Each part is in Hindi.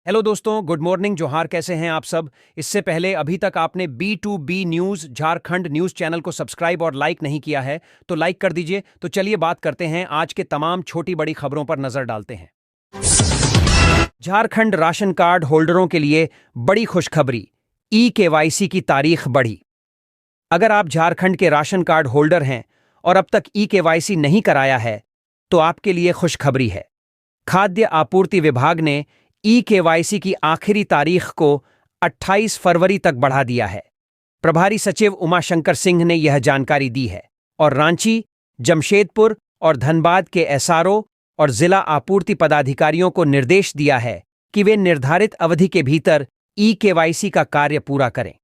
हेलो दोस्तों, गुड मॉर्निंग, जोहार। कैसे हैं आप सब? इससे पहले अभी तक आपने B2B news Jharkhand news channel को सब्सक्राइब और लाइक नहीं किया है तो लाइक कर दीजिए। तो चलिए बात करते हैं, आज के तमाम छोटी बड़ी खबरों पर नजर डालते हैं। झारखंड राशन कार्ड होल्डरों के लिए बड़ी खुशखबरी, ई-KYC की तारीख बढ़ी। अगर आप झारखंड के राशन कार्ड होल्डर हैं और अब तक ई-KYC नहीं कराया है तो आपके लिए खुशखबरी है। खाद्य आपूर्ति विभाग ने ई-KYC की आखिरी तारीख को 28 फरवरी तक बढ़ा दिया है। प्रभारी सचिव उमाशंकर सिंह ने यह जानकारी दी है और रांची, जमशेदपुर और धनबाद के SRO और जिला आपूर्ति पदाधिकारियों को निर्देश दिया है कि वे निर्धारित अवधि के भीतर ई-KYC का कार्य पूरा करें।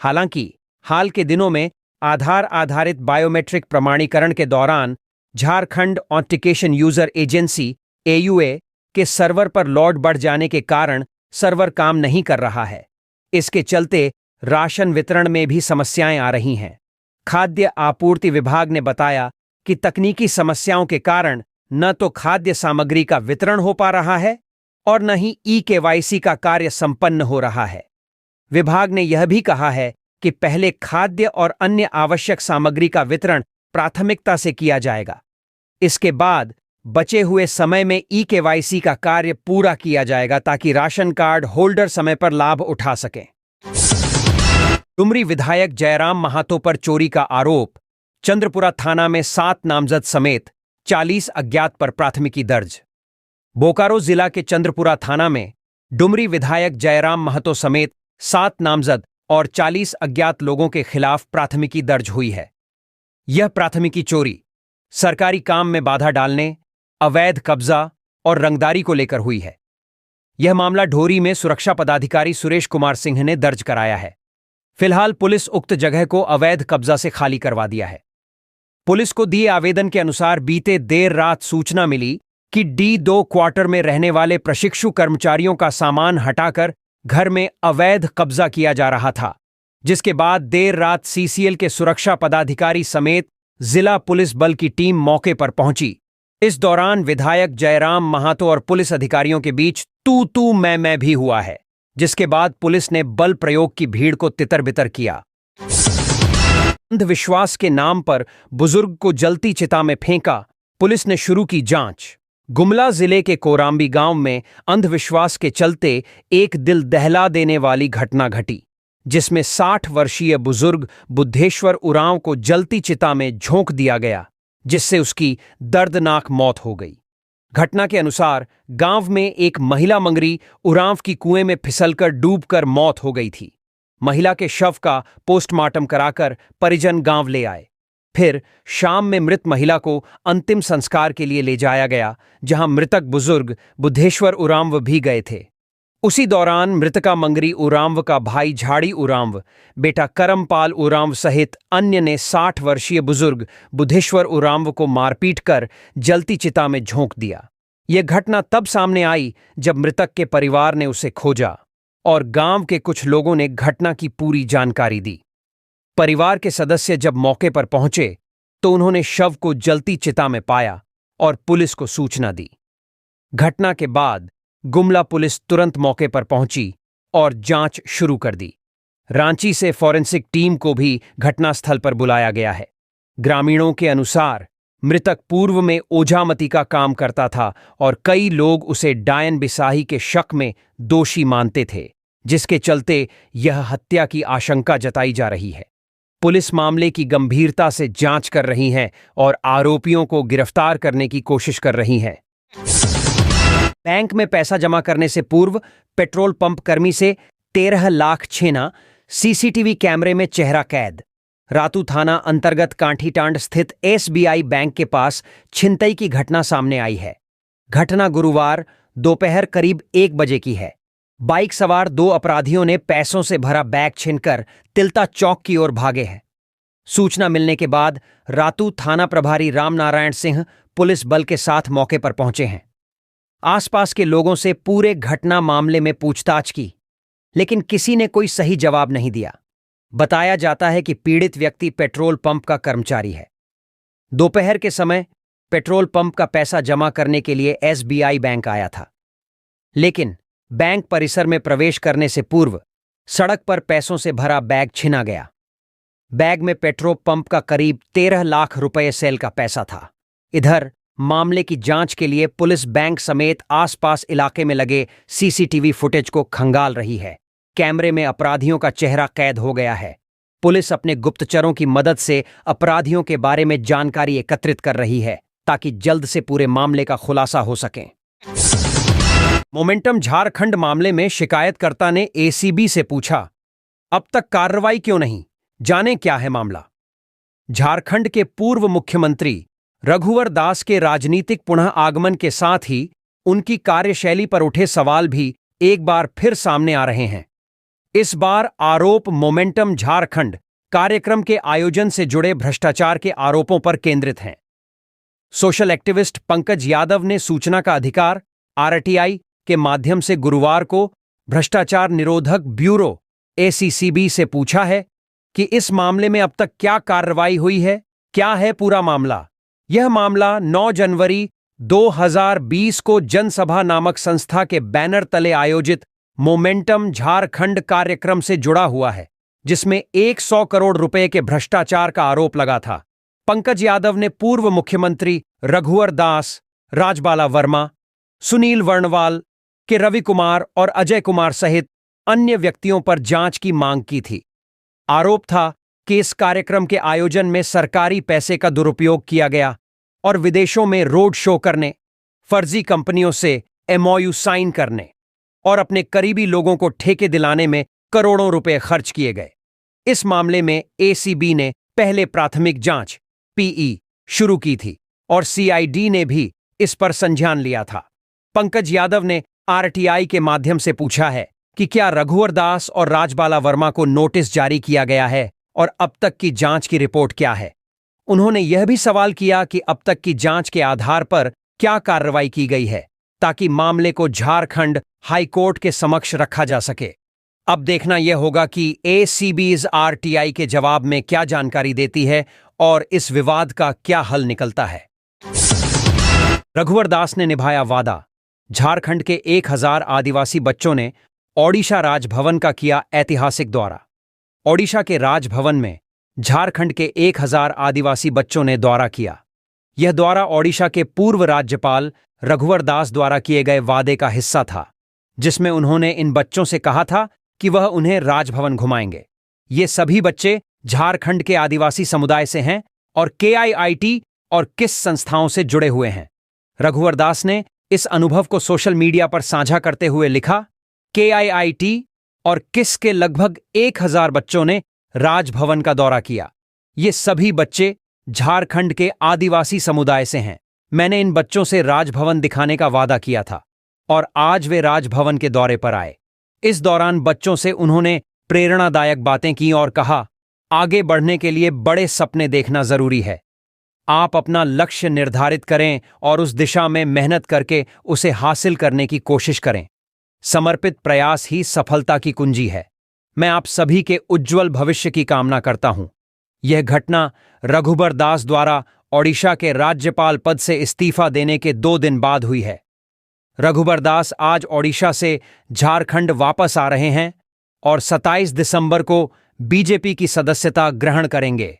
हालांकि हाल के दिनों में आधार आधारित बायोमेट्रिक प्रमाणीकरण के दौरान Jharkhand authentication user agency AUA के सर्वर पर लोड बढ़ जाने के कारण सर्वर काम नहीं कर रहा है। इसके चलते राशन वितरण में भी समस्याएं आ रही हैं। खाद्य आपूर्ति विभाग ने बताया कि तकनीकी समस्याओं के कारण न तो खाद्य सामग्री का वितरण हो पा रहा है और न ही ई-KYC का कार्य संपन्न हो रहा है। विभाग ने यह भी कहा है कि पहले खाद्य और अन्य आवश्यक सामग्री का वितरण प्राथमिकता से किया जाएगा। इसके बाद बचे हुए समय में ई-KYC का कार्य पूरा किया जाएगा ताकि राशन कार्ड होल्डर समय पर लाभ उठा सकें। डुमरी विधायक जयराम महातो पर चोरी का आरोप, चंद्रपुरा थाना में 7 नामजद समेत 40 अज्ञात पर प्राथमिकी दर्ज। बोकारो जिला के चंद्रपुरा थाना में डुमरी विधायक जयराम महातो समेत 7 नामजद और 40 अज्ञात लोगों के खिलाफ प्राथमिकी दर्ज हुई है। यह प्राथमिकी चोरी, सरकारी काम में बाधा डालने, अवैध कब्जा और रंगदारी को लेकर हुई है। यह मामला ढोरी में सुरक्षा पदाधिकारी सुरेश कुमार सिंह ने दर्ज कराया है। फिलहाल पुलिस उक्त जगह को अवैध कब्जा से खाली करवा दिया है। पुलिस को दिए आवेदन के अनुसार बीते देर रात सूचना मिली कि D2 क्वार्टर में रहने वाले प्रशिक्षु कर्मचारियों का सामान हटाकर घर में अवैध कब्जा किया जा रहा था, जिसके बाद देर रात CCL के सुरक्षा पदाधिकारी समेत जिला पुलिस बल की टीम मौके पर पहुंची। इस दौरान विधायक जयराम महातो और पुलिस अधिकारियों के बीच तू मैं भी हुआ है, जिसके बाद पुलिस ने बल प्रयोग की भीड़ को तितर-बितर किया। अंधविश्वास के नाम पर बुजुर्ग को जलती चिता में फेंका, पुलिस ने शुरू की जांच। गुमला जिले के कोराम्बी गांव में अंधविश्वास के चलते एक दिल दहला देने वाली घटना घटी, जिसमें 60 वर्षीय बुजुर्ग बुद्धेश्वर उरांव को जलती चिता में झोंक दिया गया, जिससे उसकी दर्दनाक मौत हो गई। घटना के अनुसार गांव में एक महिला मंगरी उरांव की कुएं में फिसलकर डूबकर मौत हो गई थी। महिला के शव का पोस्टमार्टम कराकर परिजन गांव ले आए। फिर शाम में मृत महिला को अंतिम संस्कार के लिए ले जाया गया, जहां मृतक बुजुर्ग बुद्धेश्वर उरांव भी गए थे। उसी दौरान मृतका मंगरी उरांव का भाई झाड़ी उरांव, बेटा करमपाल उरांव सहित अन्य ने 60 वर्षीय बुजुर्ग बुद्धेश्वर उरांव को मारपीट कर जलती चिता में झोंक दिया। यह घटना तब सामने आई जब मृतक के परिवार ने उसे खोजा और गांव के कुछ लोगों ने घटना की पूरी जानकारी दी। परिवार के सदस्य जब मौके पर पहुंचे तो उन्होंने शव को जलती चिता में पाया और पुलिस को सूचना दी। घटना के बाद गुमला पुलिस तुरंत मौके पर पहुंची और जांच शुरू कर दी। रांची से फॉरेंसिक टीम को भी घटनास्थल पर बुलाया गया है। ग्रामीणों के अनुसार मृतक पूर्व में ओझामती का काम करता था और कई लोग उसे डायन बिसाही के शक में दोषी मानते थे, जिसके चलते यह हत्या की आशंका जताई जा रही है। पुलिस मामले की गंभीरता से जांच कर रही है और आरोपियों को गिरफ्तार करने की कोशिश कर रही है। बैंक में पैसा जमा करने से पूर्व पेट्रोल पंप कर्मी से 13 लाख छीना, CCTV कैमरे में चेहरा कैद। रातू थाना अंतर्गत कांठीटांड स्थित SBI बैंक के पास छिनतई की घटना सामने आई है। घटना गुरुवार दोपहर करीब 1 बजे की है। बाइक सवार 2 अपराधियों ने पैसों से भरा बैग छीनकर तिलता चौक की ओर भागे हैं। सूचना मिलने के बाद रातू थाना प्रभारी रामनारायण सिंह पुलिस बल के साथ मौके पर पहुंचे हैं। आसपास के लोगों से पूरे घटना मामले में पूछताछ की, लेकिन किसी ने कोई सही जवाब नहीं दिया। बताया जाता है कि पीड़ित व्यक्ति पेट्रोल पंप का कर्मचारी है। दोपहर के समय पेट्रोल पंप का पैसा जमा करने के लिए SBI बैंक आया था, लेकिन बैंक परिसर में प्रवेश करने से पूर्व सड़क पर पैसों से भरा बैग छिना गया। बैग में पेट्रोल पंप का करीब 13 लाख रुपए सेल का पैसा था। इधर मामले की जांच के लिए पुलिस बैंक समेत आसपास इलाके में लगे सीसीटीवी फुटेज को खंगाल रही है। कैमरे में अपराधियों का चेहरा कैद हो गया है। पुलिस अपने गुप्तचरों की मदद से अपराधियों के बारे में जानकारी एकत्रित कर रही है ताकि जल्द से पूरे मामले का खुलासा हो सके। मोमेंटम झारखंड मामले में शिकायतकर्ता ने एसीबी से पूछा, अब तक कार्रवाई क्यों नहीं? जाने क्या है मामला। झारखंड के पूर्व मुख्यमंत्री रघुवर दास के राजनीतिक पुनः आगमन के साथ ही उनकी कार्यशैली पर उठे सवाल भी एक बार फिर सामने आ रहे हैं। इस बार आरोप मोमेंटम झारखंड कार्यक्रम के आयोजन से जुड़े भ्रष्टाचार के आरोपों पर केंद्रित हैं। सोशल एक्टिविस्ट पंकज यादव ने सूचना का अधिकार आरटीआई के माध्यम से गुरुवार को भ्रष्टाचार निरोधक ब्यूरो एसीसीबी से पूछा है कि इस मामले में अब तक क्या कार्रवाई हुई है, क्या है पूरा मामला। यह मामला 9 जनवरी 2020 को जनसभा नामक संस्था के बैनर तले आयोजित मोमेंटम झारखंड कार्यक्रम से जुड़ा हुआ है, जिसमें 100 करोड़ रुपए के भ्रष्टाचार का आरोप लगा था। पंकज यादव ने पूर्व मुख्यमंत्री रघुवर दास, राजबाला वर्मा, सुनील वर्णवाल के रवि कुमार और अजय कुमार सहित अन्य व्यक्तियों पर जांच की मांग की थी। आरोप था कि इस कार्यक्रम के आयोजन में सरकारी पैसे का दुरुपयोग किया गया और विदेशों में रोड शो करने, फर्जी कंपनियों से एमओयू साइन करने और अपने करीबी लोगों को ठेके दिलाने में करोड़ों रुपए खर्च किए गए। इस मामले में एसीबी ने पहले प्राथमिक जांच पीई शुरू की थी और सीआईडी ने भी इस पर संज्ञान लिया था। पंकज यादव ने आरटीआई के माध्यम से पूछा है कि क्या रघुवर दास और राजबाला वर्मा को नोटिस जारी किया गया है और अब तक की जांच की रिपोर्ट क्या है। उन्होंने यह भी सवाल किया कि अब तक की जांच के आधार पर क्या कार्रवाई की गई है ताकि मामले को झारखंड हाईकोर्ट के समक्ष रखा जा सके। अब देखना यह होगा कि एसीबीज आरटीआई के जवाब में क्या जानकारी देती है और इस विवाद का क्या हल निकलता है। रघुवर दास ने निभाया वादा। झारखंड के 1000 आदिवासी बच्चों ने ओडिशा राजभवन का किया ऐतिहासिक दौरा। ओडिशा के राजभवन में झारखंड के 1000 आदिवासी बच्चों ने दौरा किया। यह दौरा ओडिशा के पूर्व राज्यपाल रघुवर दास द्वारा किए गए वादे का हिस्सा था, जिसमें उन्होंने इन बच्चों से कहा था कि वह उन्हें राजभवन घुमाएंगे। ये सभी बच्चे झारखंड के आदिवासी समुदाय से हैं और केआईआईटी और किस संस्थाओं से जुड़े हुए हैं। रघुवर दास ने इस अनुभव को सोशल मीडिया पर साझा करते हुए लिखा, केआईआईटी और किस के लगभग 1000 बच्चों ने राजभवन का दौरा किया। ये सभी बच्चे झारखंड के आदिवासी समुदाय से हैं। मैंने इन बच्चों से राजभवन दिखाने का वादा किया था और आज वे राजभवन के दौरे पर आए। इस दौरान बच्चों से उन्होंने प्रेरणादायक बातें की और कहा, आगे बढ़ने के लिए बड़े सपने देखना जरूरी है। आप अपना लक्ष्य निर्धारित करें और उस दिशा में मेहनत करके उसे हासिल करने की कोशिश करें। समर्पित प्रयास ही सफलता की कुंजी है। मैं आप सभी के उज्जवल भविष्य की कामना करता हूं। यह घटना रघुवर दास द्वारा ओडिशा के राज्यपाल पद से इस्तीफा देने के 2 दिन बाद हुई है। रघुवर दास आज ओडिशा से झारखंड वापस आ रहे हैं और 27 दिसंबर को बीजेपी की सदस्यता ग्रहण करेंगे।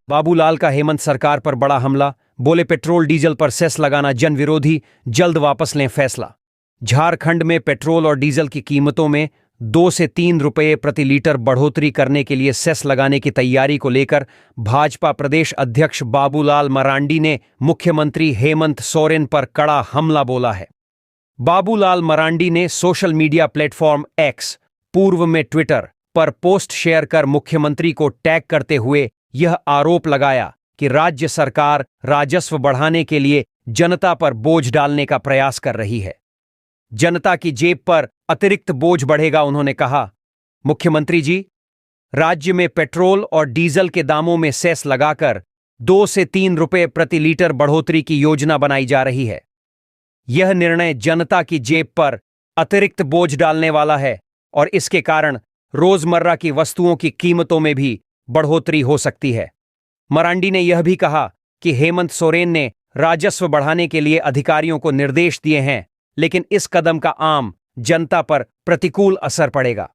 बाबूलाल का हेमंत सरकार पर बड़ा हमला, बोले पेट्रोल डीजल पर सेस लगाना जन विरोधी, जल्द वापस लें फैसला। झारखंड में पेट्रोल और डीजल की कीमतों में 2 से 3 रुपये प्रति लीटर बढ़ोतरी करने के लिए सेस लगाने की तैयारी को लेकर भाजपा प्रदेश अध्यक्ष बाबूलाल मरांडी ने मुख्यमंत्री हेमंत सोरेन पर कड़ा हमला बोला है। बाबूलाल मरांडी ने सोशल मीडिया प्लेटफॉर्म एक्स, पूर्व में ट्विटर, पर पोस्ट शेयर कर मुख्यमंत्री को टैग करते हुए यह आरोप लगाया कि राज्य सरकार राजस्व बढ़ाने के लिए जनता पर बोझ डालने का प्रयास कर रही है। जनता की जेब पर अतिरिक्त बोझ बढ़ेगा। उन्होंने कहा, मुख्यमंत्री जी, राज्य में पेट्रोल और डीजल के दामों में सेस लगाकर 2 से 3 रुपये प्रति लीटर बढ़ोतरी की योजना बनाई जा रही है। यह निर्णय जनता की जेब पर अतिरिक्त बोझ डालने वाला है और इसके कारण रोजमर्रा की वस्तुओं की कीमतों में भी बढ़ोतरी हो सकती है। मरांडी ने यह भी कहा कि हेमंत सोरेन ने राजस्व बढ़ाने के लिए अधिकारियों को निर्देश दिए हैं लेकिन इस कदम का आम जनता पर प्रतिकूल असर पड़ेगा।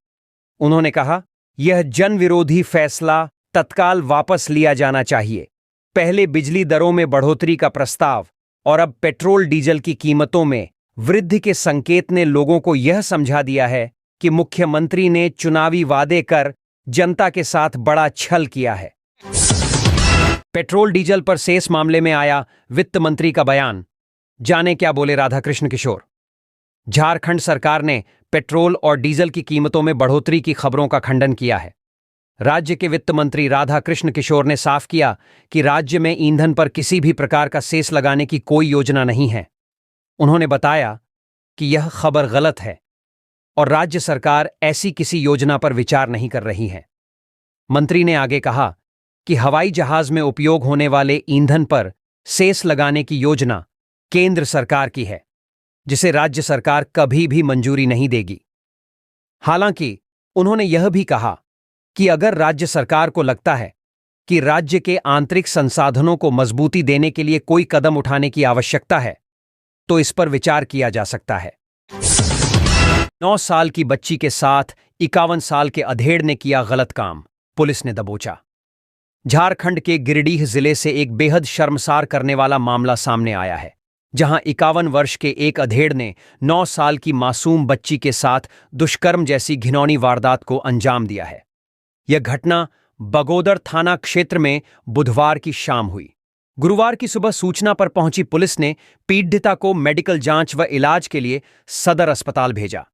उन्होंने कहा, यह जनविरोधी फैसला तत्काल वापस लिया जाना चाहिए। पहले बिजली दरों में बढ़ोतरी का प्रस्ताव और अब पेट्रोल डीजल की कीमतों में वृद्धि के संकेत ने लोगों को यह समझा दिया है कि मुख्यमंत्री ने चुनावी वादे कर जनता के साथ बड़ा छल किया है। पेट्रोल डीजल पर सेस मामले में आया वित्त मंत्री का बयान। जाने क्या बोले राधाकृष्ण किशोर। झारखंड सरकार ने पेट्रोल और डीजल की कीमतों में बढ़ोतरी की खबरों का खंडन किया है। राज्य के वित्त मंत्री राधाकृष्ण किशोर ने साफ किया कि राज्य में ईंधन पर किसी भी प्रकार का सेस लगाने की कोई योजना नहीं है। उन्होंने बताया कि यह खबर गलत है और राज्य सरकार ऐसी किसी योजना पर विचार नहीं कर रही है। मंत्री ने आगे कहा कि हवाई जहाज में उपयोग होने वाले ईंधन पर सेस लगाने की योजना केंद्र सरकार की है, जिसे राज्य सरकार कभी भी मंजूरी नहीं देगी। हालांकि उन्होंने यह भी कहा कि अगर राज्य सरकार को लगता है कि राज्य के आंतरिक संसाधनों को मजबूती देने के लिए कोई कदम उठाने की आवश्यकता है, तो इस पर विचार किया जा सकता है। 9 साल की बच्ची के साथ 51 साल के अधेड़ ने किया गलत काम, पुलिस ने दबोचा। झारखंड के गिरिडीह जिले से एक बेहद शर्मसार करने वाला मामला सामने आया है, जहां 51 वर्ष के एक अधेड़ ने 9 साल की मासूम बच्ची के साथ दुष्कर्म जैसी घिनौनी वारदात को अंजाम दिया है। यह घटना बगोदर थाना क्षेत्र में बुधवार की शाम हुई। गुरुवार की सुबह सूचना पर पहुंची पुलिस ने पीड़िता को मेडिकल जांच व इलाज के लिए सदर अस्पताल भेजा।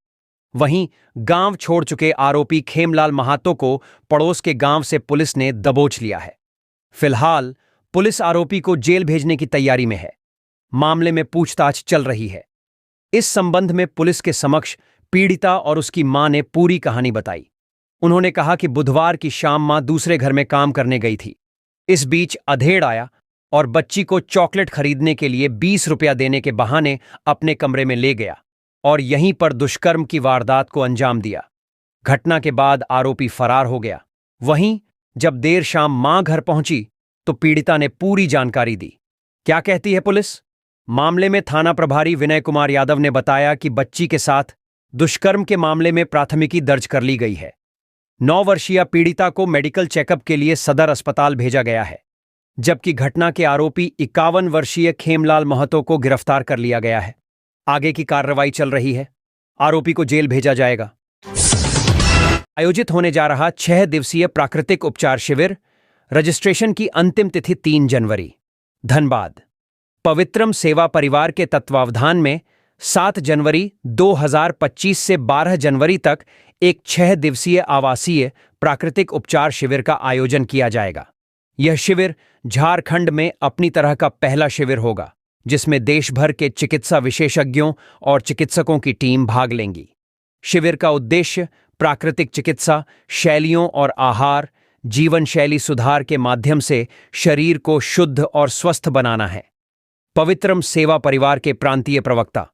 वहीं गांव छोड़ चुके आरोपी खेमलाल महातो को पड़ोस के गांव से पुलिस ने दबोच लिया है। फिलहाल पुलिस आरोपी को जेल भेजने की तैयारी में है। मामले में पूछताछ चल रही है। इस संबंध में पुलिस के समक्ष पीड़िता और उसकी मां ने पूरी कहानी बताई। उन्होंने कहा कि बुधवार की शाम मां दूसरे घर में काम करने गई थी। इस बीच अधेड़ आया और बच्ची को चॉकलेट खरीदने के लिए 20 रुपया देने के बहाने अपने कमरे में ले गया और यहीं पर दुष्कर्म की वारदात को अंजाम दिया। घटना के बाद आरोपी फरार हो गया। वहीं जब देर शाम मां घर पहुंची तो पीड़िता ने पूरी जानकारी दी। क्या कहती है पुलिस? मामले में थाना प्रभारी विनय कुमार यादव ने बताया कि बच्ची के साथ दुष्कर्म के मामले में प्राथमिकी दर्ज कर ली गई है। 9 वर्षीय पीड़िता को मेडिकल चेकअप के लिए सदर अस्पताल भेजा गया है, जबकि घटना के आरोपी 51 वर्षीय खेमलाल महतो को गिरफ्तार कर लिया गया है। आगे की कार्रवाई चल रही है। आरोपी को जेल भेजा जाएगा। आयोजित होने जा रहा 6 दिवसीय प्राकृतिक उपचार शिविर, रजिस्ट्रेशन की अंतिम तिथि 3 जनवरी। धनबाद। पवित्रम सेवा परिवार के तत्वावधान में 7 जनवरी 2025 से 12 जनवरी तक एक 6 दिवसीय आवासीय प्राकृतिक उपचार शिविर का आयोजन किया जाएगा। यह शिविर झारखंड में अपनी तरह का पहला शिविर होगा, जिसमें देश भर के चिकित्सा विशेषज्ञों और चिकित्सकों की टीम भाग लेंगी। शिविर का उद्देश्य प्राकृतिक चिकित्सा शैलियों और आहार, जीवन शैली सुधार के माध्यम से शरीर को शुद्ध और स्वस्थ बनाना है। पवित्रम सेवा परिवार के प्रांतीय प्रवक्ता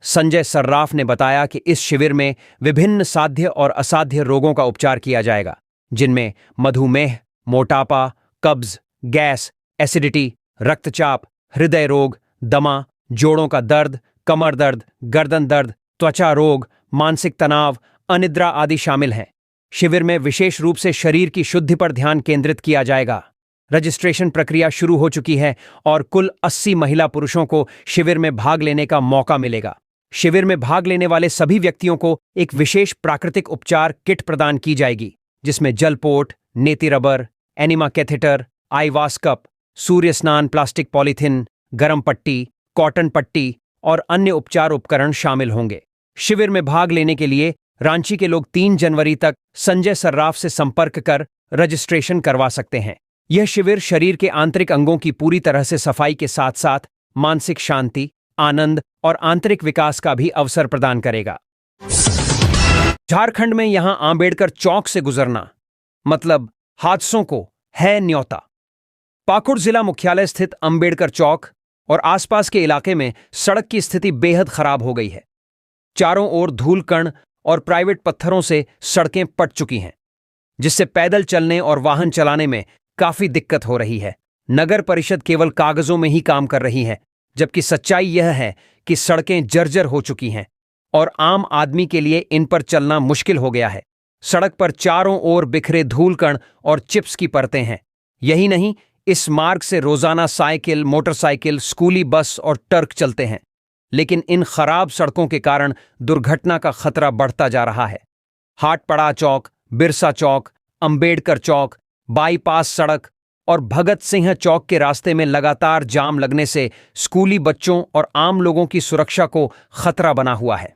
संजय सर्राफ ने बताया कि इस शिविर में विभिन्न साध्य और असाध्य रोगों का उपचार किया जाएगा, जिनमें मधुमेह, मोटापा, कब्ज, गैस, एसिडिटी, रक्तचाप, हृदय रोग, दमा, जोड़ों का दर्द, कमर दर्द, गर्दन दर्द, त्वचा रोग, मानसिक तनाव, अनिद्रा आदि शामिल हैं। शिविर में विशेष रूप से शरीर की शुद्धि पर ध्यान केंद्रित किया जाएगा। रजिस्ट्रेशन प्रक्रिया शुरू हो चुकी है और कुल 80 महिला पुरुषों को शिविर में भाग लेने का मौका मिलेगा। शिविर में भाग लेने वाले सभी व्यक्तियों को एक विशेष प्राकृतिक उपचार किट प्रदान की जाएगी, जिसमें जलपोट, नेति रबर, एनिमा कैथेटर, आईवास कप, सूर्य स्नान प्लास्टिक पॉलीथिन, गर्म पट्टी, कॉटन पट्टी और अन्य उपचार उपकरण शामिल होंगे। शिविर में भाग लेने के लिए रांची के लोग 3 जनवरी तक संजय सर्राफ से संपर्क कर रजिस्ट्रेशन करवा सकते हैं। यह शिविर शरीर के आंतरिक अंगों की पूरी तरह से सफाई के साथ साथ मानसिक शांति, आनंद और आंतरिक विकास का भी अवसर प्रदान करेगा। झारखंड में यहां आंबेडकर चौक से गुजरना मतलब हादसों को है न्योता। पाकुड़ जिला मुख्यालय स्थित अंबेडकर चौक और आसपास के इलाके में सड़क की स्थिति बेहद खराब हो गई है। चारों ओर धूल कण और प्राइवेट पत्थरों से सड़कें पट चुकी हैं, जिससे पैदल चलने और वाहन चलाने में काफी दिक्कत हो रही है। नगर परिषद केवल कागजों में ही काम कर रही है, जबकि सच्चाई यह है कि सड़कें जर्जर हो चुकी हैं और आम आदमी के लिए इन पर चलना मुश्किल हो गया है। सड़क पर चारों ओर बिखरे धूलकण और चिप्स की परतें हैं। यही नहीं, इस मार्ग से रोजाना साइकिल, मोटरसाइकिल, स्कूली बस और ट्रक चलते हैं। लेकिन इन खराब सड़कों के कारण दुर्घटना का खतरा बढ़ता जा रहा है। हाटपड़ा चौक, बिरसा चौक, अंबेडकर चौक, बाईपास सड़क और भगत सिंह चौक के रास्ते में लगातार जाम लगने से स्कूली बच्चों और आम लोगों की सुरक्षा को खतरा बना हुआ है।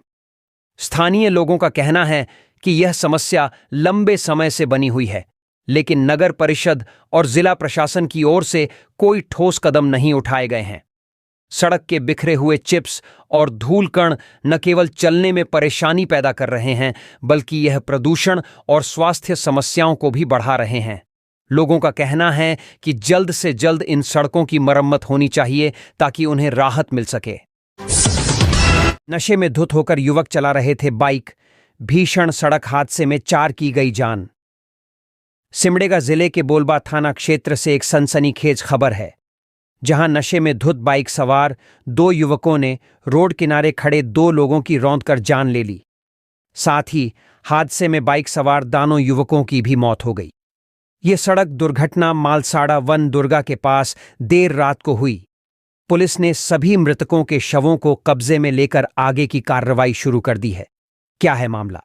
स्थानीय लोगों का कहना है कि यह समस्या लंबे समय से बनी हुई है, लेकिन नगर परिषद और जिला प्रशासन की ओर से कोई ठोस कदम नहीं उठाए गए हैं। सड़क के बिखरे हुए चिप्स और धूल कण न केवल चलने में परेशानी पैदा कर रहे हैं, बल्कि यह प्रदूषण और स्वास्थ्य समस्याओं को भी बढ़ा रहे हैं। लोगों का कहना है कि जल्द से जल्द इन सड़कों की मरम्मत होनी चाहिए ताकि उन्हें राहत मिल सके। नशे में धुत होकर युवक चला रहे थे बाइक, भीषण सड़क हादसे में 4 की गई जान। सिमडेगा जिले के बोलबा थाना क्षेत्र से एक सनसनीखेज खबर है, जहां नशे में धुत बाइक सवार 2 युवकों ने रोड किनारे खड़े 2 लोगों की रौंदकर जान ले ली। साथ ही हादसे में बाइक सवार दानों युवकों की भी मौत हो गई। ये सड़क दुर्घटना मालसाड़ा वन दुर्गा के पास देर रात को हुई। पुलिस ने सभी मृतकों के शवों को कब्जे में लेकर आगे की कार्रवाई शुरू कर दी है। क्या है मामला?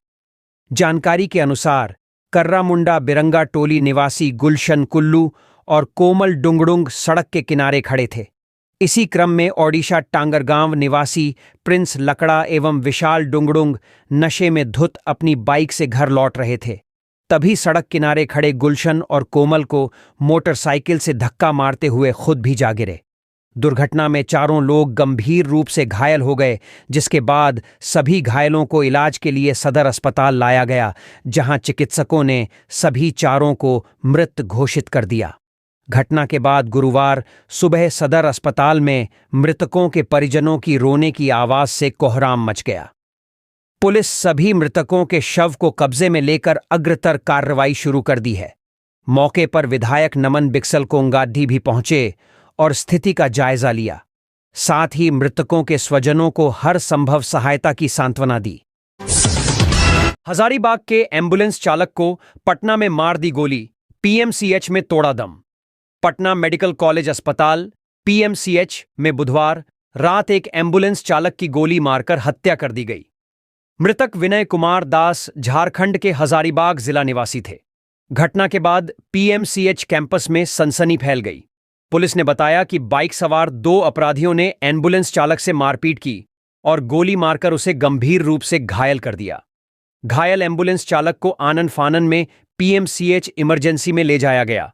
जानकारी के अनुसार कर्रामुंडा बिरंगा टोली निवासी गुलशन कुल्लू और कोमल डुंगडुंग सड़क के किनारे खड़े थे। इसी क्रम में ओडिशा टांगरगांव निवासी प्रिंस लकड़ा एवं विशाल डुंगडुंग नशे में धुत अपनी बाइक से घर लौट रहे थे। तभी सड़क किनारे खड़े गुलशन और कोमल को मोटरसाइकिल से धक्का मारते हुए खुद भी जा गिरे। दुर्घटना में चारों लोग गंभीर रूप से घायल हो गए, जिसके बाद सभी घायलों को इलाज के लिए सदर अस्पताल लाया गया, जहां चिकित्सकों ने सभी चारों को मृत घोषित कर दिया। घटना के बाद गुरुवार सुबह सदर अस्पताल में मृतकों के परिजनों की रोने की आवाज से कोहराम मच गया। पुलिस सभी मृतकों के शव को कब्जे में लेकर अग्रतर कार्रवाई शुरू कर दी है। मौके पर विधायक नमन बिक्सल कोंगाडी भी पहुंचे और स्थिति का जायजा लिया। साथ ही मृतकों के स्वजनों को हर संभव सहायता की सांत्वना दी। हजारीबाग के एम्बुलेंस चालक को पटना में मार दी गोली, पीएमसीएच में तोड़ा दम। पटना मेडिकल कॉलेज अस्पताल पीएमसीएच में बुधवार रात एक एम्बुलेंस चालक की गोली मारकर हत्या कर दी गई। मृतक विनय कुमार दास झारखंड के हजारीबाग जिला निवासी थे। घटना के बाद पीएमसीएच कैंपस में सनसनी फैल गई। पुलिस ने बताया कि बाइक सवार 2 अपराधियों ने एम्बुलेंस चालक से मारपीट की और गोली मारकर उसे गंभीर रूप से घायल कर दिया। घायल एम्बुलेंस चालक को आनन फानन में पीएमसीएच इमरजेंसी में ले जाया गया,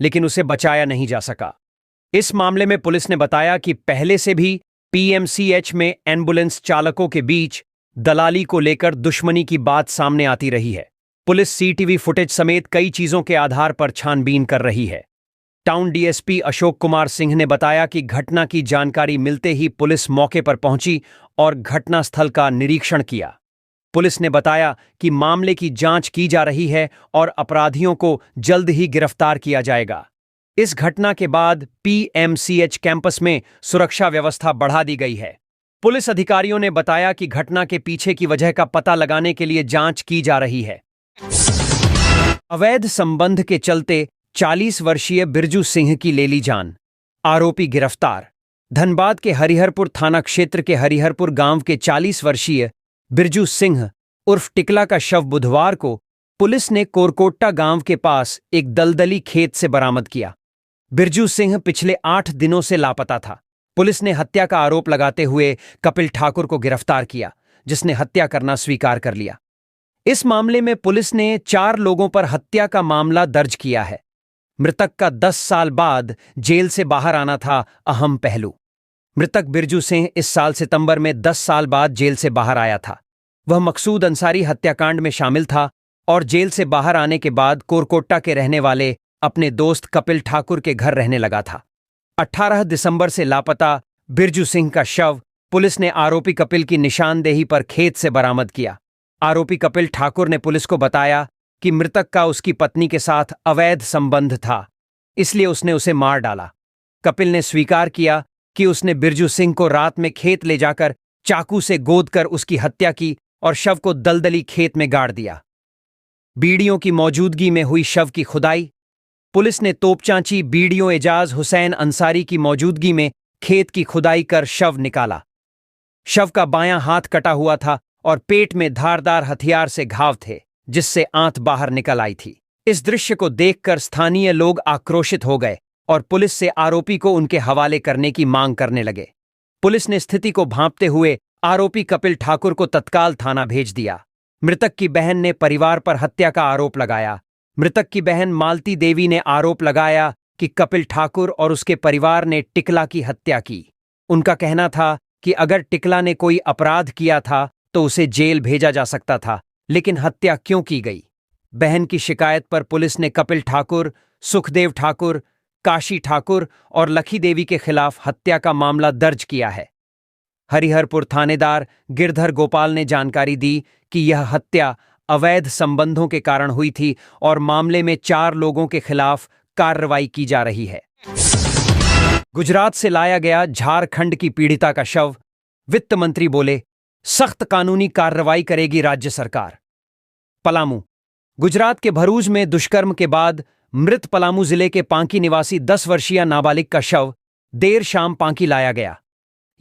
लेकिन उसे बचाया नहीं जा सका। इस मामले में पुलिस ने बताया कि पहले से भी पीएमसीएच में एम्बुलेंस चालकों के बीच दलाली को लेकर दुश्मनी की बात सामने आती रही है। पुलिस सीटीवी फुटेज समेत कई चीजों के आधार पर छानबीन कर रही है। टाउन डीएसपी अशोक कुमार सिंह ने बताया कि घटना की जानकारी मिलते ही पुलिस मौके पर पहुंची और घटनास्थल का निरीक्षण किया। पुलिस ने बताया कि मामले की जांच की जा रही है और अपराधियों को जल्द ही गिरफ्तार किया जाएगा। इस घटना के बाद पीएमसीएच कैंपस में सुरक्षा व्यवस्था बढ़ा दी गई है। पुलिस अधिकारियों ने बताया कि घटना के पीछे की वजह का पता लगाने के लिए जांच की जा रही है। अवैध संबंध के चलते 40 वर्षीय बिरजू सिंह की ले ली जान, आरोपी गिरफ्तार। धनबाद के हरिहरपुर थाना क्षेत्र के हरिहरपुर गांव के 40 वर्षीय बिरजू सिंह उर्फ टिकला का शव बुधवार को पुलिस ने कोरकोट्टा गांव के पास एक दलदली खेत से बरामद किया। बिरजू सिंह पिछले 8 दिनों से लापता था। पुलिस ने हत्या का आरोप लगाते हुए कपिल ठाकुर को गिरफ्तार किया, जिसने हत्या करना स्वीकार कर लिया। इस मामले में पुलिस ने 4 लोगों पर हत्या का मामला दर्ज किया है। मृतक का 10 साल बाद जेल से बाहर आना था अहम पहलू। मृतक बिरजू सिंह इस साल सितंबर में 10 साल बाद जेल से बाहर आया था। वह मकसूद अंसारी हत्याकांड में शामिल था और जेल से बाहर आने के बाद कोरकोट्टा के रहने वाले अपने दोस्त कपिल ठाकुर के घर रहने लगा था। 18 दिसंबर से लापता बिरजू सिंह का शव पुलिस ने आरोपी कपिल की निशानदेही पर खेत से बरामद किया। आरोपी कपिल ठाकुर ने पुलिस को बताया कि मृतक का उसकी पत्नी के साथ अवैध संबंध था, इसलिए उसने उसे मार डाला। कपिल ने स्वीकार किया कि उसने बिरजू सिंह को रात में खेत ले जाकर चाकू से गोदकर उसकी हत्या की और शव को दलदली खेत में गाड़ दिया। बीड़ियों की मौजूदगी में हुई शव की खुदाई। पुलिस ने तोपचांची बीड़ियों एजाज हुसैन अंसारी की मौजूदगी में खेत की खुदाई कर शव निकाला। शव का बायां हाथ कटा हुआ था और पेट में धारदार हथियार से घाव थे, जिससे आंत बाहर निकल आई थी। इस दृश्य को देखकर स्थानीय लोग आक्रोशित हो गए और पुलिस से आरोपी को उनके हवाले करने की मांग करने लगे। पुलिस ने स्थिति को भांपते हुए आरोपी कपिल ठाकुर को तत्काल थाना भेज दिया। मृतक की बहन ने परिवार पर हत्या का आरोप लगाया। मृतक की बहन मालती देवी ने आरोप लगाया कि कपिल ठाकुर और उसके परिवार ने टिकला की हत्या की। उनका कहना था कि अगर टिकला ने कोई अपराध किया था तो उसे जेल भेजा जा सकता था, लेकिन हत्या क्यों की गई? बहन की शिकायत पर पुलिस ने कपिल ठाकुर, सुखदेव ठाकुर, काशी ठाकुर और लखी देवी के खिलाफ हत्या का मामला दर्ज किया है। हरिहरपुर थानेदार गिरधर गोपाल ने जानकारी दी कि यह हत्या अवैध संबंधों के कारण हुई थी और मामले में 4 लोगों के खिलाफ कार्रवाई की जा रही है। गुजरात से लाया गया झारखंड की पीड़िता का शव। वित्त मंत्री बोले, सख्त कानूनी कार्रवाई करेगी राज्य सरकार। पलामू। गुजरात के भरूच में दुष्कर्म के बाद मृत पलामू जिले के पांकी निवासी 10 वर्षीय नाबालिग का शव देर शाम पांकी लाया गया।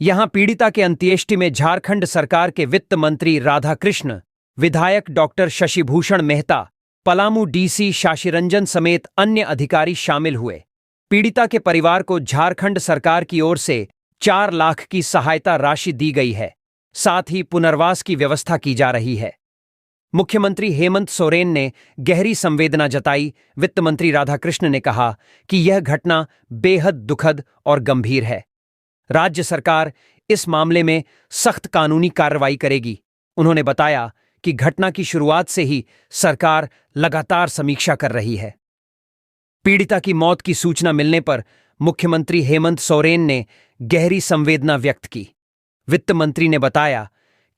यहां पीड़िता के अंत्येष्टि में झारखंड सरकार के वित्त मंत्री राधाकृष्ण, विधायक डॉक्टर शशिभूषण मेहता, पलामू डीसी शाशीरंजन समेत अन्य अधिकारी शामिल हुए। पीड़िता के परिवार को झारखंड सरकार की ओर से 4 लाख की सहायता राशि दी गई है। साथ ही पुनर्वास की व्यवस्था की जा रही है। मुख्यमंत्री हेमंत सोरेन ने गहरी संवेदना जताई। वित्त मंत्री राधाकृष्ण ने कहा कि यह घटना बेहद दुखद और गंभीर है। राज्य सरकार इस मामले में सख्त कानूनी कार्रवाई करेगी। उन्होंने बताया कि घटना की शुरुआत से ही सरकार लगातार समीक्षा कर रही है। पीड़िता की मौत की सूचना मिलने पर मुख्यमंत्री हेमंत सोरेन ने गहरी संवेदना व्यक्त की। वित्त मंत्री ने बताया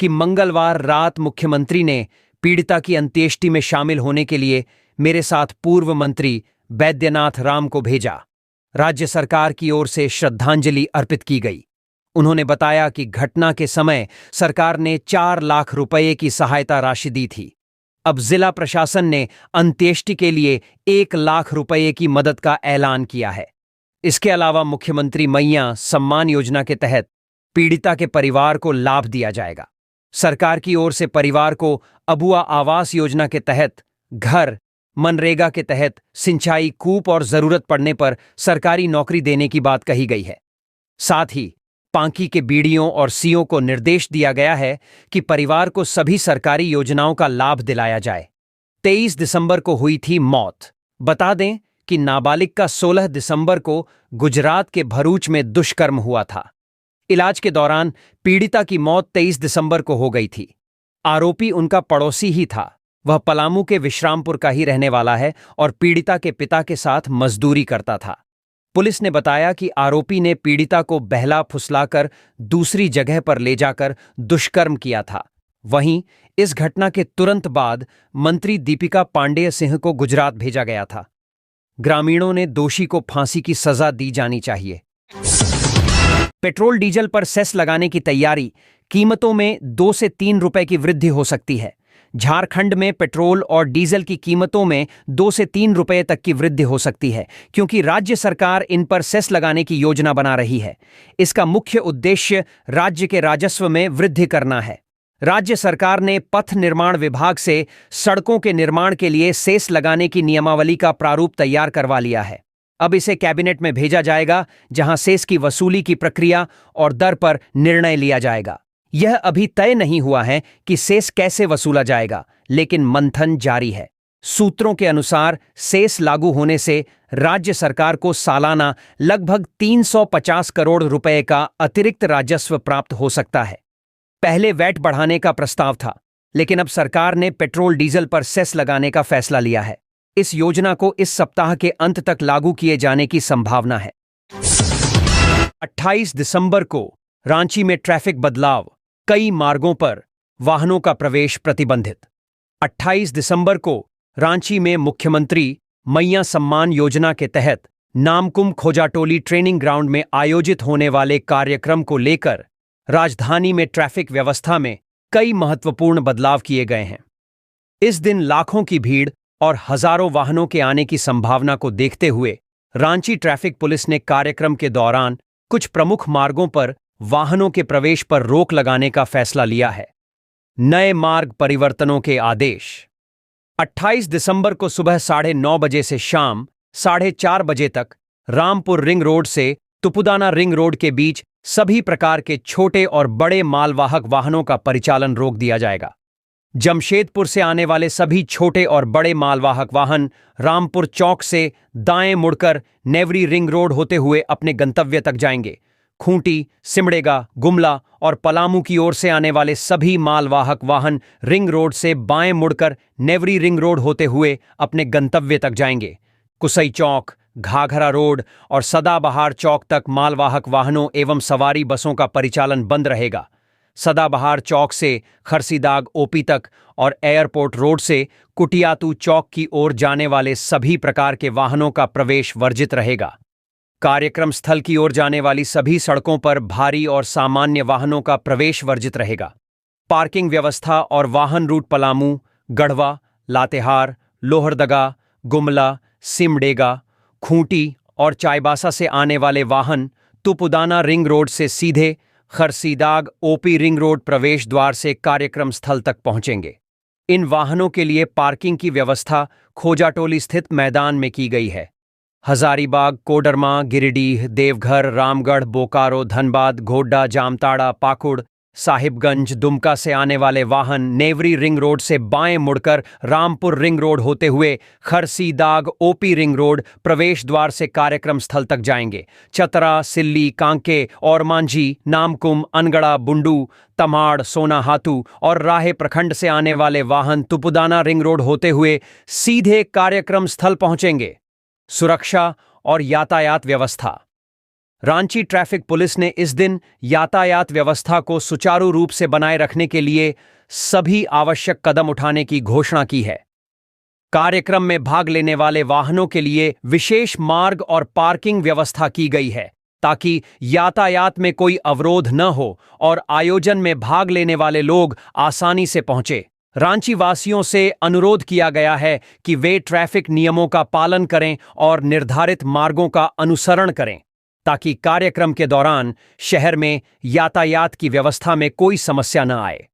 कि मंगलवार रात मुख्यमंत्री ने पीड़िता की अंत्येष्टि में शामिल होने के लिए मेरे साथ पूर्व मंत्री बैद्यनाथ राम को भेजा। राज्य सरकार की ओर से श्रद्धांजलि अर्पित की गई। उन्होंने बताया कि घटना के समय सरकार ने 4 लाख रुपए की सहायता राशि दी थी। अब जिला प्रशासन ने अंत्येष्टि के लिए 1 लाख रुपए की मदद का ऐलान किया है। इसके अलावा मुख्यमंत्री मैया सम्मान योजना के तहत पीड़िता के परिवार को लाभ दिया जाएगा। सरकार की ओर से परिवार को अबुआ आवास योजना के तहत घर, मनरेगा के तहत सिंचाई कूप और जरूरत पड़ने पर सरकारी नौकरी देने की बात कही गई है। साथ ही पांकी के बीडीओ और सीओ को निर्देश दिया गया है कि परिवार को सभी सरकारी योजनाओं का लाभ दिलाया जाए। 23 दिसंबर को हुई थी मौत। बता दें कि नाबालिग का 16 दिसंबर को गुजरात के भरूच में दुष्कर्म हुआ था। इलाज के दौरान पीड़िता की मौत 23 दिसंबर को हो गई थी। आरोपी उनका पड़ोसी ही था। वह पलामू के विश्रामपुर का ही रहने वाला है और पीड़िता के पिता के साथ मजदूरी करता था। पुलिस ने बताया कि आरोपी ने पीड़िता को बहला फुसलाकर दूसरी जगह पर ले जाकर दुष्कर्म किया था। वहीं इस घटना के तुरंत बाद मंत्री दीपिका पांडेय सिंह को गुजरात भेजा गया था। ग्रामीणों ने दोषी को फांसी की सजा दी जानी चाहिए। पेट्रोल डीजल पर सेस लगाने की तैयारी। कीमतों में 2 से 3 रुपए की वृद्धि हो सकती है। झारखंड में पेट्रोल और डीजल की कीमतों में 2 से 3 रुपए तक की वृद्धि हो सकती है, क्योंकि राज्य सरकार इन पर सेस लगाने की योजना बना रही है। इसका मुख्य उद्देश्य राज्य के राजस्व में वृद्धि करना है। राज्य सरकार ने पथ निर्माण विभाग से सड़कों के निर्माण के लिए सेस लगाने की नियमावली का प्रारूप तैयार करवा लिया है। अब इसे कैबिनेट में भेजा जाएगा, जहां सेस की वसूली की प्रक्रिया और दर पर निर्णय लिया जाएगा। यह अभी तय नहीं हुआ है कि सेस कैसे वसूला जाएगा, लेकिन मंथन जारी है। सूत्रों के अनुसार सेस लागू होने से राज्य सरकार को सालाना लगभग 350 करोड़ रुपए का अतिरिक्त राजस्व प्राप्त हो सकता है। पहले वैट बढ़ाने का प्रस्ताव था, लेकिन अब सरकार ने पेट्रोल डीजल पर सेस लगाने का फैसला लिया है। इस योजना को इस सप्ताह के अंत तक लागू किए जाने की संभावना है। 28 दिसंबर को रांची में ट्रैफिक बदलाव। कई मार्गों पर वाहनों का प्रवेश प्रतिबंधित। 28 दिसंबर को रांची में मुख्यमंत्री मैया सम्मान योजना के तहत नामकुम खोजाटोली ट्रेनिंग ग्राउंड में आयोजित होने वाले कार्यक्रम को लेकर राजधानी में ट्रैफिक व्यवस्था में कई महत्वपूर्ण बदलाव किए गए हैं। इस दिन लाखों की भीड़ और हजारों वाहनों के आने की संभावना को देखते हुए रांची ट्रैफिक पुलिस ने कार्यक्रम के दौरान कुछ प्रमुख मार्गों पर वाहनों के प्रवेश पर रोक लगाने का फैसला लिया है। नए मार्ग परिवर्तनों के आदेश। 28 दिसंबर को सुबह 9:30 बजे से शाम 4:30 बजे तक रामपुर रिंग रोड से तुपुदाना रिंग रोड के बीच सभी प्रकार के छोटे और बड़े मालवाहक वाहनों का परिचालन रोक दिया जाएगा। जमशेदपुर से आने वाले सभी छोटे और बड़े मालवाहक वाहन रामपुर चौक से दाएं मुड़कर नेवरी रिंग रोड होते हुए अपने गंतव्य तक जाएंगे। खूंटी, सिमडेगा, गुमला और पलामू की ओर से आने वाले सभी मालवाहक वाहन रिंग रोड से बाएं मुड़कर नेवरी रिंग रोड होते हुए अपने गंतव्य तक जाएंगे। कुसई चौक, घाघरा रोड और सदाबहार चौक तक मालवाहक वाहनों एवं सवारी बसों का परिचालन बंद रहेगा। सदाबहार चौक से खरसीदाग ओपी तक और एयरपोर्ट रोड से कुटियातू चौक की ओर जाने वाले सभी प्रकार के वाहनों का प्रवेश वर्जित रहेगा। कार्यक्रम स्थल की ओर जाने वाली सभी सड़कों पर भारी और सामान्य वाहनों का प्रवेश वर्जित रहेगा। पार्किंग व्यवस्था और वाहन रूट पलामू, गढ़वा, लातेहार, लोहरदगा, गुमला, सिमडेगा, खूंटी और चाईबासा से आने वाले वाहन तुपुदाना रिंग रोड से सीधे खरसीदाग ओपी रिंग रोड प्रवेश द्वार से कार्यक्रम स्थल तक पहुंचेंगे। इन वाहनों के लिए पार्किंग की व्यवस्था खोजाटोली स्थित मैदान में की गई है। हजारीबाग, कोडरमा, गिरिडीह, देवघर, रामगढ़, बोकारो, धनबाद, गोड्डा, जामताड़ा, पाकुड़, साहिबगंज, दुमका से आने वाले वाहन नेवरी रिंग रोड से बाएं मुड़कर रामपुर रिंग रोड होते हुए खरसीदाग ओपी रिंग रोड प्रवेश द्वार से कार्यक्रम स्थल तक जाएंगे। चतरा, सिल्ली, कांके और मांझी, नामकुम, अनगड़ा, बुंडू, तमाड़, सोनाहातू और राहे प्रखंड से आने वाले वाहन तुपुदाना रिंग रोड होते हुए सीधे कार्यक्रम स्थल पहुंचेंगे। सुरक्षा और यातायात व्यवस्था। रांची ट्रैफिक पुलिस ने इस दिन यातायात व्यवस्था को सुचारू रूप से बनाए रखने के लिए सभी आवश्यक कदम उठाने की घोषणा की है। कार्यक्रम में भाग लेने वाले वाहनों के लिए विशेष मार्ग और पार्किंग व्यवस्था की गई है ताकि यातायात में कोई अवरोध न हो और आयोजन में भाग लेने वाले लोग आसानी से पहुंचे। रांची वासियों से अनुरोध किया गया है कि वे ट्रैफिक नियमों का पालन करें और निर्धारित मार्गों का अनुसरण करें ताकि कार्यक्रम के दौरान शहर में यातायात की व्यवस्था में कोई समस्या न आए।